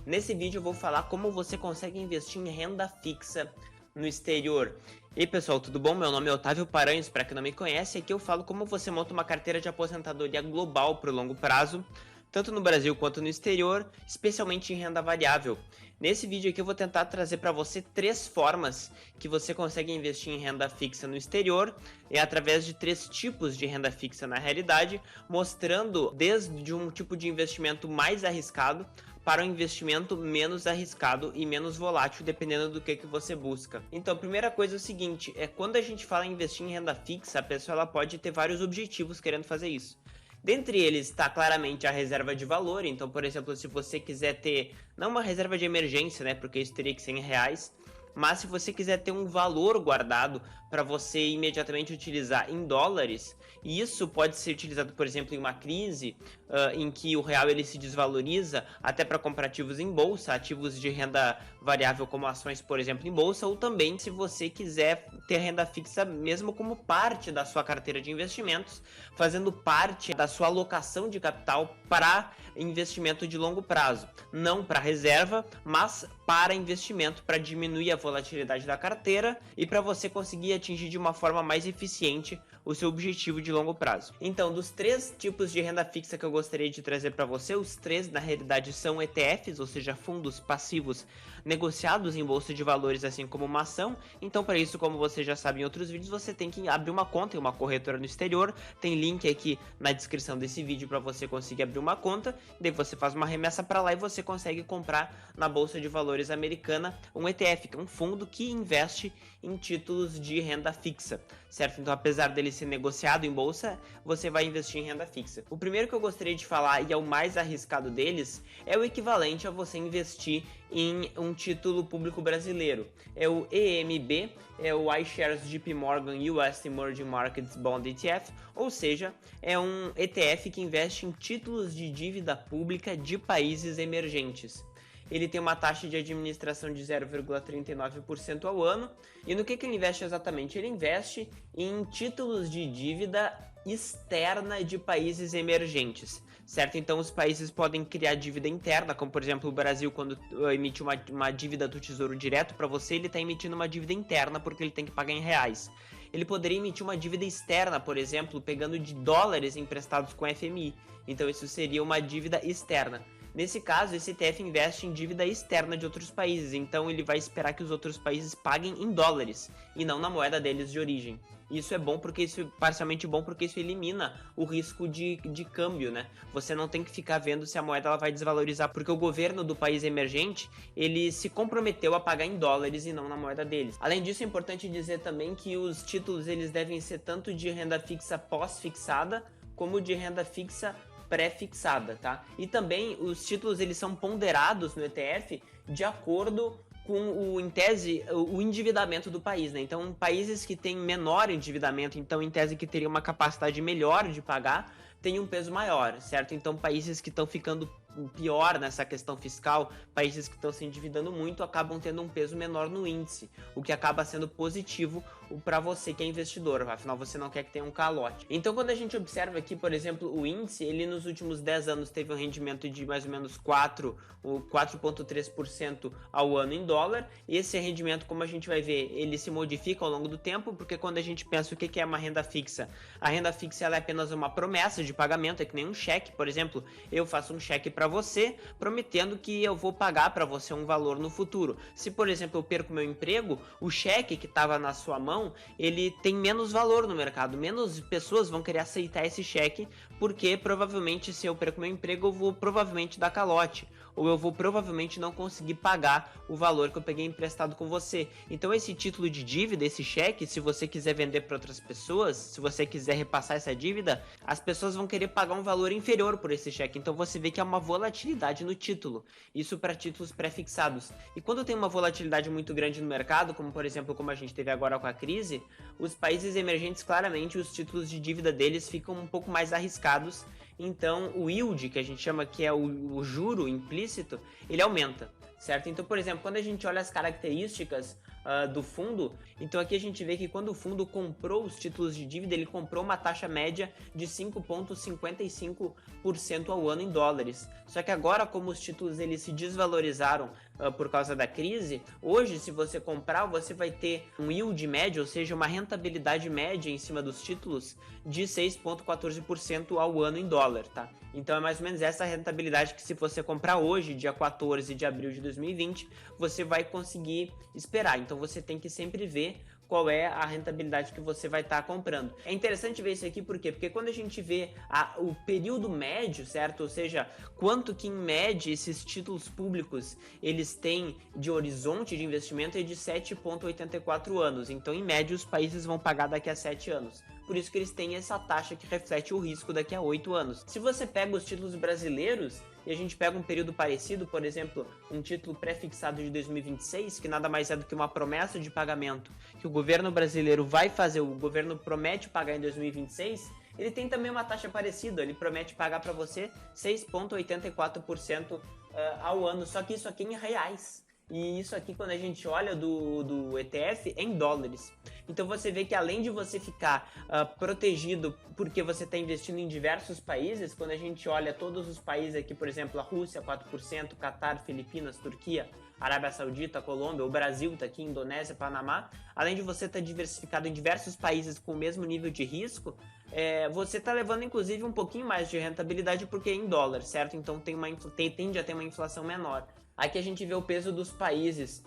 Nesse vídeo eu vou falar como você consegue investir em renda fixa no exterior. E aí pessoal, tudo bom? Meu nome é Otávio Paranhos, para quem não me conhece, aqui eu falo como você monta uma carteira de aposentadoria global para o longo prazo, tanto no Brasil quanto no exterior, especialmente em renda variável. Nesse vídeo aqui eu vou tentar trazer para você 3 formas que você consegue investir em renda fixa no exterior, e através de 3 tipos de renda fixa na realidade, mostrando desde um tipo de investimento mais arriscado para um investimento menos arriscado e menos volátil, dependendo do que você busca. Então, a primeira coisa é o seguinte, quando a gente fala em investir em renda fixa, a pessoa ela pode ter vários objetivos querendo fazer isso. Dentre eles está claramente a reserva de valor. Então, por exemplo, se você quiser ter, não uma reserva de emergência, né, porque isso teria que ser em reais, mas se você quiser ter um valor guardado para você imediatamente utilizar em dólares, e isso pode ser utilizado, por exemplo, em uma crise em que o real ele se desvaloriza, até para comprar ativos em bolsa, ativos de renda variável como ações, por exemplo, em bolsa, ou também se você quiser ter renda fixa mesmo como parte da sua carteira de investimentos, fazendo parte da sua alocação de capital para investimento de longo prazo, não para reserva, mas para investimento, para diminuir a volatilidade da carteira e para você conseguir atingir de uma forma mais eficiente o seu objetivo de longo prazo. Então, dos 3 tipos de renda fixa que eu gostaria de trazer para você, os 3 na realidade são ETFs, ou seja, fundos passivos negociados em bolsa de valores, assim como uma ação. Então, para isso, como você já sabe em outros vídeos, você tem que abrir uma conta em uma corretora no exterior. Tem link aqui na descrição desse vídeo para você conseguir abrir uma conta. Daí você faz uma remessa para lá e você consegue comprar na bolsa de valores americana um ETF, que é um fundo que investe em títulos de renda fixa, certo? Então, apesar dele ser negociado em bolsa, você vai investir em renda fixa. O primeiro que eu gostaria de falar, e é o mais arriscado deles, é o equivalente a você investir em um título público brasileiro. É o EMB, é o iShares JP Morgan US Emerging Markets Bond ETF, ou seja, é um ETF que investe em títulos de dívida pública de países emergentes. Ele tem uma taxa de administração de 0,39% ao ano. E no que ele investe exatamente? Ele investe em títulos de dívida externa de países emergentes, certo? Então os países podem criar dívida interna, como por exemplo o Brasil, quando emite uma dívida do Tesouro Direto para você, ele está emitindo uma dívida interna porque ele tem que pagar em reais. Ele poderia emitir uma dívida externa, por exemplo, pegando de dólares emprestados com FMI. Então isso seria uma dívida externa. Nesse caso, esse ETF investe em dívida externa de outros países, então ele vai esperar que os outros países paguem em dólares e não na moeda deles de origem. Isso é bom porque isso é parcialmente bom porque isso elimina o risco de câmbio, né? Você não tem que ficar vendo se a moeda ela vai desvalorizar, porque o governo do país emergente, ele se comprometeu a pagar em dólares e não na moeda deles. Além disso, é importante dizer também que os títulos eles devem ser tanto de renda fixa pós-fixada, como de renda fixa pré-fixada, tá? E também os títulos eles são ponderados no ETF de acordo com em tese, o endividamento do país, né? Então, países que têm menor endividamento, então em tese que teriam uma capacidade melhor de pagar, tem um peso maior, certo? Então, países que estão ficando pior nessa questão fiscal, países que estão se endividando muito, acabam tendo um peso menor no índice, o que acaba sendo positivo para você que é investidor, afinal você não quer que tenha um calote. Então, quando a gente observa aqui, por exemplo, o índice, ele nos últimos 10 anos teve um rendimento de mais ou menos 4,3% ao ano em dólar, e esse rendimento, como a gente vai ver, ele se modifica ao longo do tempo, porque quando a gente pensa o que é uma renda fixa, a renda fixa ela é apenas uma promessa de pagamento, é que nem um cheque, por exemplo, eu faço um cheque para você, prometendo que eu vou pagar para você um valor no futuro. Se, por exemplo, eu perco meu emprego, o cheque que estava na sua mão, ele tem menos valor no mercado, menos pessoas vão querer aceitar esse cheque, porque provavelmente se eu perco meu emprego, eu vou provavelmente dar calote, ou eu vou provavelmente não conseguir pagar o valor que eu peguei emprestado com você. Então esse título de dívida, esse cheque, se você quiser vender para outras pessoas, se você quiser repassar essa dívida, as pessoas vão querer pagar um valor inferior por esse cheque. Então você vê que há uma volatilidade no título, isso para títulos pré-fixados. E quando tem uma volatilidade muito grande no mercado, como por exemplo como a gente teve agora com a crise, os países emergentes claramente os títulos de dívida deles ficam um pouco mais arriscados então o yield, que a gente chama que é o juro implícito, ele aumenta, certo? Então, por exemplo, quando a gente olha as características do fundo, então aqui a gente vê que quando o fundo comprou os títulos de dívida, ele comprou uma taxa média de 5,55% ao ano em dólares. Só que agora, como os títulos eles se desvalorizaram por causa da crise, hoje se você comprar, você vai ter um yield médio, ou seja, uma rentabilidade média em cima dos títulos de 6,14% ao ano em dólar, tá? Então é mais ou menos essa rentabilidade que se você comprar hoje, dia 14 de abril de 2020, você vai conseguir esperar. Então você tem que sempre ver qual é a rentabilidade que você vai estar comprando. É interessante ver isso aqui, por quê? Porque quando a gente vê o período médio, certo? Ou seja, quanto que em média esses títulos públicos eles têm de horizonte de investimento é de 7,84 anos. Então, em média, os países vão pagar daqui a 7 anos. Por isso que eles têm essa taxa que reflete o risco daqui a 8 anos. Se você pega os títulos brasileiros e a gente pega um período parecido, por exemplo, um título pré-fixado de 2026, que nada mais é do que uma promessa de pagamento que o governo brasileiro vai fazer, o governo promete pagar em 2026, ele tem também uma taxa parecida, ele promete pagar para você 6,84% ao ano, só que isso aqui em reais. E isso aqui, quando a gente olha do ETF, é em dólares. Então você vê que além de você ficar protegido porque você está investindo em diversos países, quando a gente olha todos os países aqui, por exemplo, a Rússia 4%, Catar, Filipinas, Turquia, Arábia Saudita, Colômbia, o Brasil está aqui, Indonésia, Panamá, além de você estar diversificado em diversos países com o mesmo nível de risco, você está levando inclusive um pouquinho mais de rentabilidade porque é em dólar, certo? Então tende a ter uma inflação menor. Aqui a gente vê o peso dos países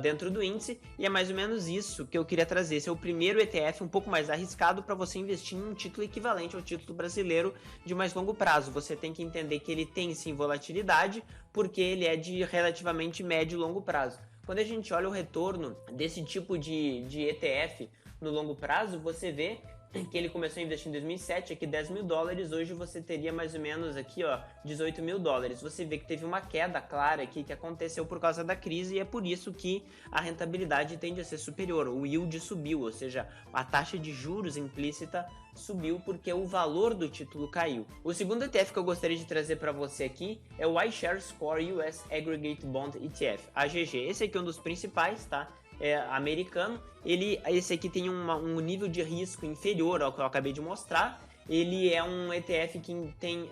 dentro do índice e é mais ou menos isso que eu queria trazer. Esse é o primeiro ETF um pouco mais arriscado para você investir em um título equivalente ao título brasileiro de mais longo prazo. Você tem que entender que ele tem sim volatilidade porque ele é de relativamente médio e longo prazo. Quando a gente olha o retorno desse tipo de ETF no longo prazo, você vê que ele começou a investir em 2007, aqui 10 mil dólares, hoje você teria mais ou menos aqui, ó, 18 mil dólares. Você vê que teve uma queda clara aqui que aconteceu por causa da crise e é por isso que a rentabilidade tende a ser superior. O yield subiu, ou seja, a taxa de juros implícita subiu porque o valor do título caiu. O segundo ETF que eu gostaria de trazer para você aqui é o iShares Score US Aggregate Bond ETF, AGG. Esse aqui é um dos principais, tá? Americano, esse aqui tem um nível de risco inferior ao que eu acabei de mostrar. Ele é um ETF que tem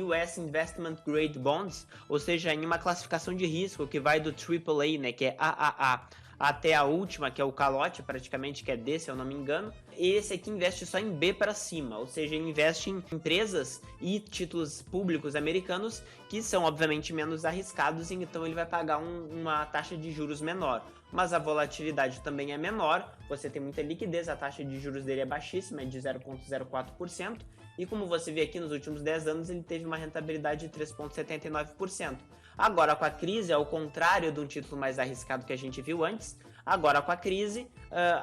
US Investment Grade Bonds, ou seja, em uma classificação de risco que vai do AAA, né, que é AAA, até a última, que é o calote, praticamente, que é D, se eu não me engano. Esse aqui investe só em B para cima, ou seja, ele investe em empresas e títulos públicos americanos que são, obviamente, menos arriscados, e então ele vai pagar uma taxa de juros menor. Mas a volatilidade também é menor, você tem muita liquidez, a taxa de juros dele é baixíssima, é de 0,04%, e como você vê aqui nos últimos 10 anos, ele teve uma rentabilidade de 3,79%. Agora, com a crise, ao contrário de um título mais arriscado que a gente viu antes, agora com a crise,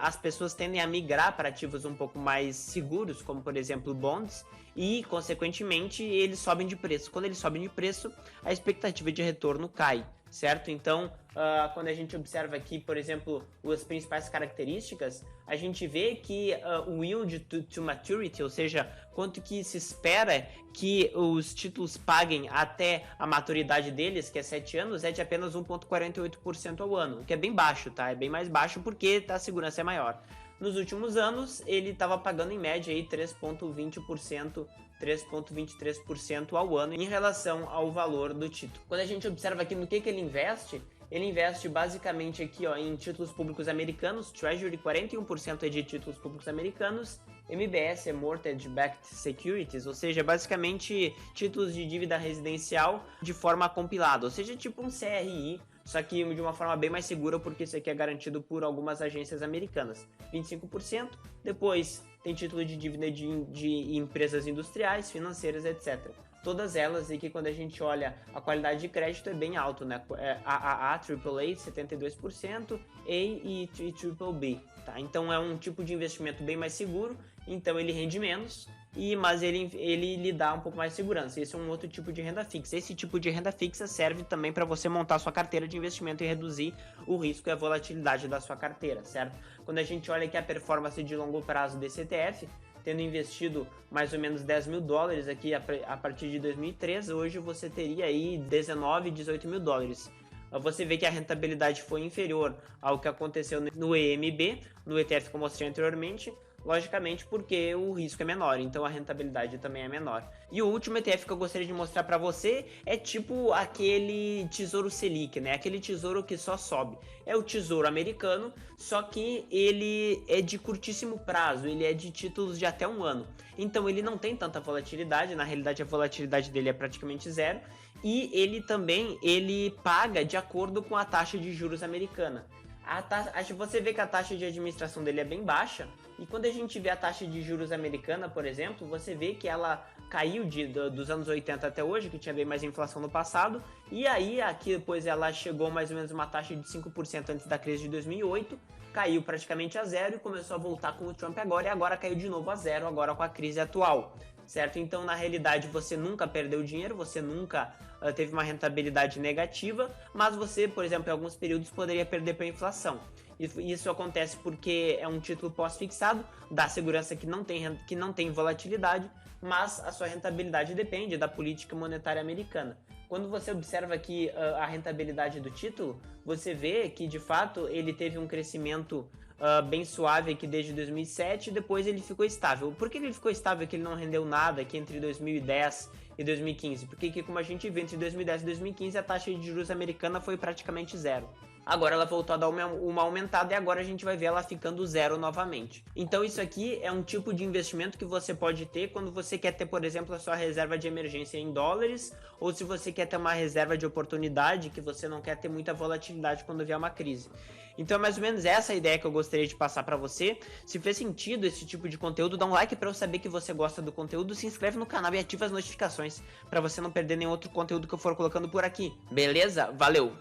as pessoas tendem a migrar para ativos um pouco mais seguros, como por exemplo bonds, e consequentemente eles sobem de preço. Quando eles sobem de preço, a expectativa de retorno cai, certo? Então, quando a gente observa aqui, por exemplo, as principais características, a gente vê que o yield to maturity, ou seja, quanto que se espera que os títulos paguem até a maturidade deles, que é 7 anos, é de apenas 1,48% ao ano, o que é bem baixo, tá? É bem mais baixo porque a segurança é maior. Nos últimos anos, ele estava pagando em média aí 3,20%, 3,23% ao ano em relação ao valor do título. Quando a gente observa aqui no que ele investe basicamente aqui, ó, em títulos públicos americanos, Treasury 41% é de títulos públicos americanos, MBS é Mortgage Backed Securities, ou seja, basicamente títulos de dívida residencial de forma compilada, ou seja, tipo um CRI, só que de uma forma bem mais segura, porque isso aqui é garantido por algumas agências americanas, 25%, depois tem título de dívida de empresas industriais, financeiras, etc. Todas elas, e que quando a gente olha a qualidade de crédito é bem alto, né? AAA, AAA, 72%, A e BBB, tá? Então é um tipo de investimento bem mais seguro, então ele rende menos, mas ele lhe dá um pouco mais de segurança. Esse é um outro tipo de renda fixa. Esse tipo de renda fixa serve também para você montar sua carteira de investimento e reduzir o risco e a volatilidade da sua carteira, certo? Quando a gente olha aqui a performance de longo prazo desse ETF, tendo investido mais ou menos 10 mil dólares aqui a partir de 2003, hoje você teria aí 19, 18 mil dólares. Você vê que a rentabilidade foi inferior ao que aconteceu no EMB, no ETF que eu mostrei anteriormente, logicamente porque o risco é menor, então a rentabilidade também é menor. E o último ETF que eu gostaria de mostrar para você é tipo aquele Tesouro Selic, né? Aquele tesouro que só sobe. É o Tesouro americano, só que ele é de curtíssimo prazo, ele é de títulos de até um ano. Então ele não tem tanta volatilidade, na realidade a volatilidade dele é praticamente zero, e ele também paga de acordo com a taxa de juros americana. Você vê que a taxa de administração dele é bem baixa, e quando a gente vê a taxa de juros americana, por exemplo, você vê que ela caiu dos anos 80 até hoje, que tinha bem mais inflação no passado, e aí aqui depois ela chegou mais ou menos uma taxa de 5% antes da crise de 2008, caiu praticamente a zero e começou a voltar com o Trump agora, e agora caiu de novo a zero, agora com a crise atual, certo? Então, na realidade, você nunca perdeu dinheiro, você nunca teve uma rentabilidade negativa, mas você, por exemplo, em alguns períodos poderia perder para a inflação. Isso acontece porque é um título pós-fixado, dá segurança que não tem volatilidade, mas a sua rentabilidade depende da política monetária americana. Quando você observa aqui a rentabilidade do título, você vê que de fato ele teve um crescimento bem suave aqui desde 2007 e depois ele ficou estável. Por que ele ficou estável? Que ele não rendeu nada aqui entre 2010 e 2015? Porque, como a gente vê, entre 2010 e 2015 a taxa de juros americana foi praticamente zero. Agora ela voltou a dar uma aumentada e agora a gente vai ver ela ficando zero novamente. Então isso aqui é um tipo de investimento que você pode ter quando você quer ter, por exemplo, a sua reserva de emergência em dólares, ou se você quer ter uma reserva de oportunidade, que você não quer ter muita volatilidade quando vier uma crise. Então é mais ou menos essa a ideia que eu gostaria de passar para você. Se fez sentido esse tipo de conteúdo, dá um like para eu saber que você gosta do conteúdo, se inscreve no canal e ativa as notificações para você não perder nenhum outro conteúdo que eu for colocando por aqui. Beleza? Valeu!